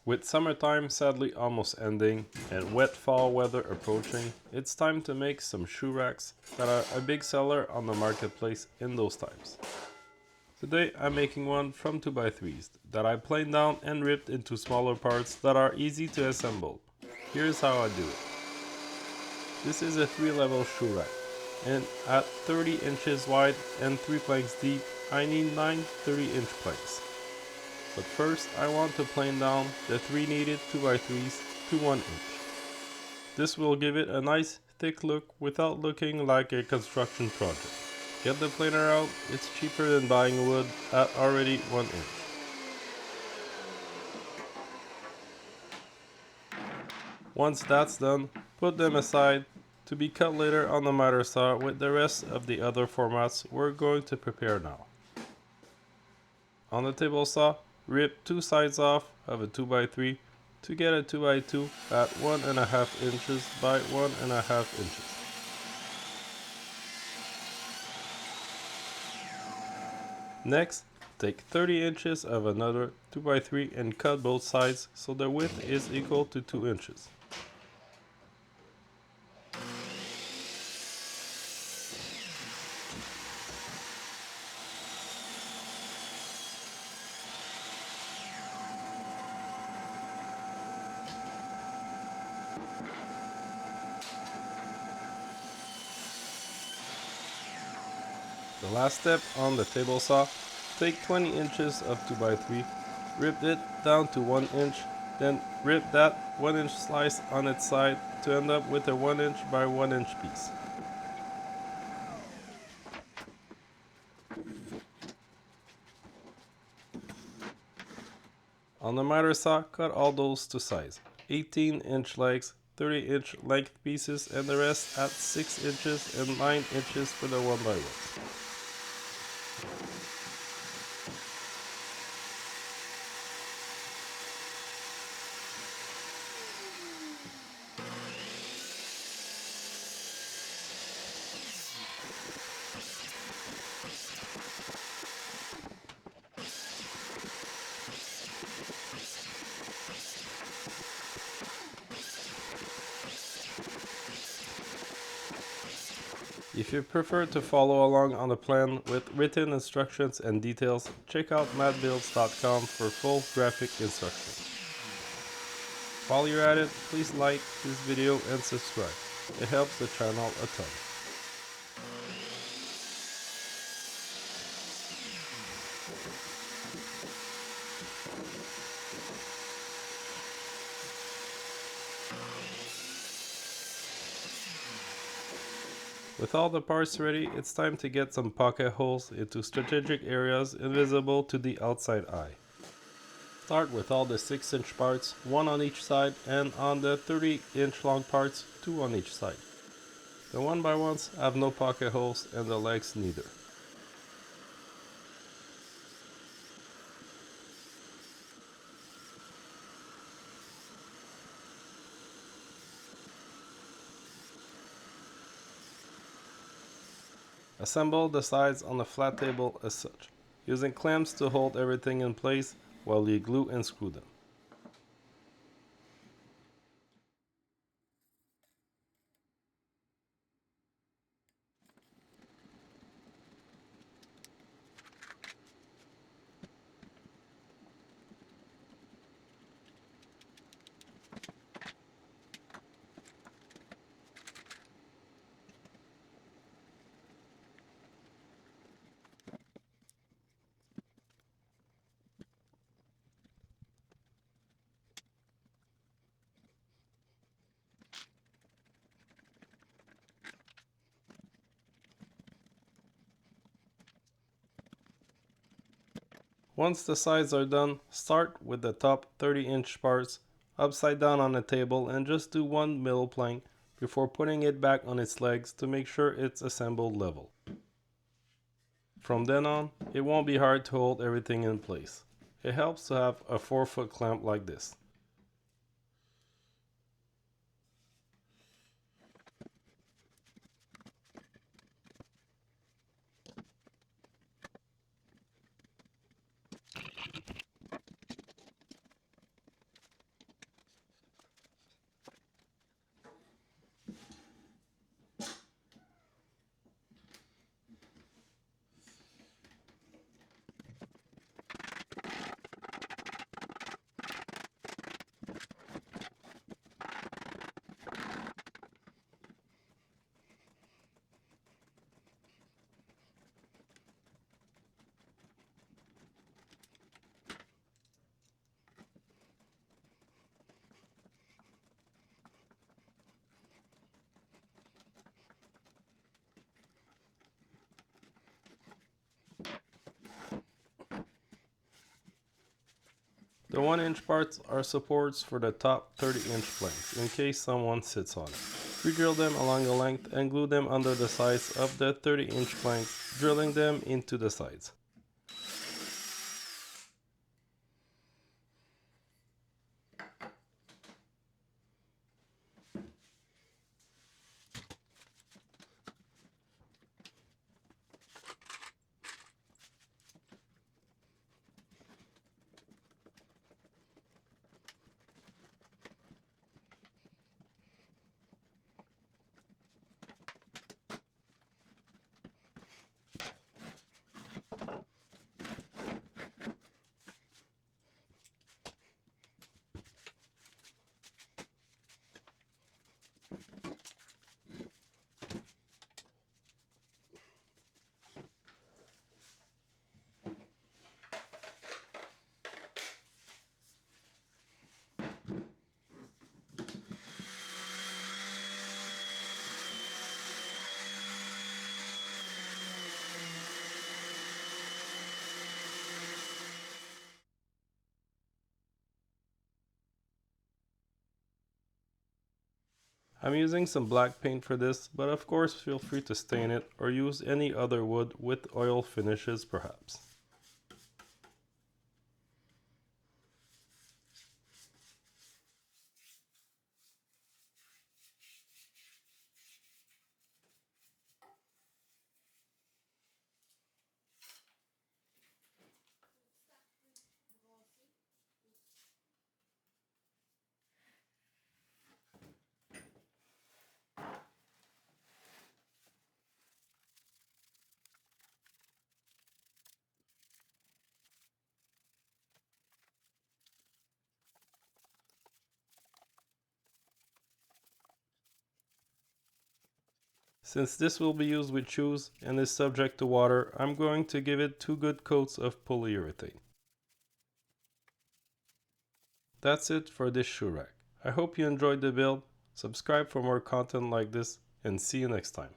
With summertime sadly almost ending and wet fall weather approaching, it's time to make some shoe racks that are a big seller on the marketplace in those times. Today I'm making one from 2x3s that I planed down and ripped into smaller parts that are easy to assemble. Here's how I do it. This is a 3-level shoe rack, and at 30 inches wide and 3 planks deep, I need 9 30-inch planks. But first I want to plane down the 3 needed 2x3s to 1 inch. This will give it a nice thick look without looking like a construction project. Get the planer out, it's cheaper than buying wood at already 1 inch. Once that's done, put them aside to be cut later on the miter saw with the rest of the other formats we're going to prepare now. On the table saw, rip 2 sides off of a 2x3 to get a 2x2 at 1.5 inches by 1.5 inches. Next, take 30 inches of another 2x3 and cut both sides so the width is equal to 2 inches. The last step on the table saw, take 20 inches of 2x3, rip it down to 1 inch, then rip that 1 inch slice on its side to end up with a 1 inch by 1 inch piece. On the miter saw, cut all those to size, 18 inch legs, 30 inch length pieces, and the rest at 6 inches and 9 inches for the 1x1. If you prefer to follow along on the plan with written instructions and details, check out madbuilds.com for full graphic instructions. While you're at it, please like this video and subscribe. It helps the channel a ton. With all the parts ready, it's time to get some pocket holes into strategic areas invisible to the outside eye. Start with all the 6-inch parts, 1 on each side, and on the 30-inch long parts, 2 on each side. The 1x1s have no pocket holes and the legs neither. Assemble the sides on a flat table as such, using clamps to hold everything in place while you glue and screw them. Once the sides are done, start with the top 30-inch parts upside down on the table and just do one middle plank before putting it back on its legs to make sure it's assembled level. From then on, it won't be hard to hold everything in place. It helps to have a 4-foot clamp like this. The 1-inch parts are supports for the top 30-inch planks in case someone sits on it. Re-drill them along the length and glue them under the sides of the 30-inch planks, drilling them into the sides. I'm using some black paint for this, but of course feel free to stain it or use any other wood with oil finishes perhaps. Since this will be used with shoes and is subject to water, I'm going to give it 2 good coats of polyurethane. That's it for this shoe rack. I hope you enjoyed the build, subscribe for more content like this, and see you next time.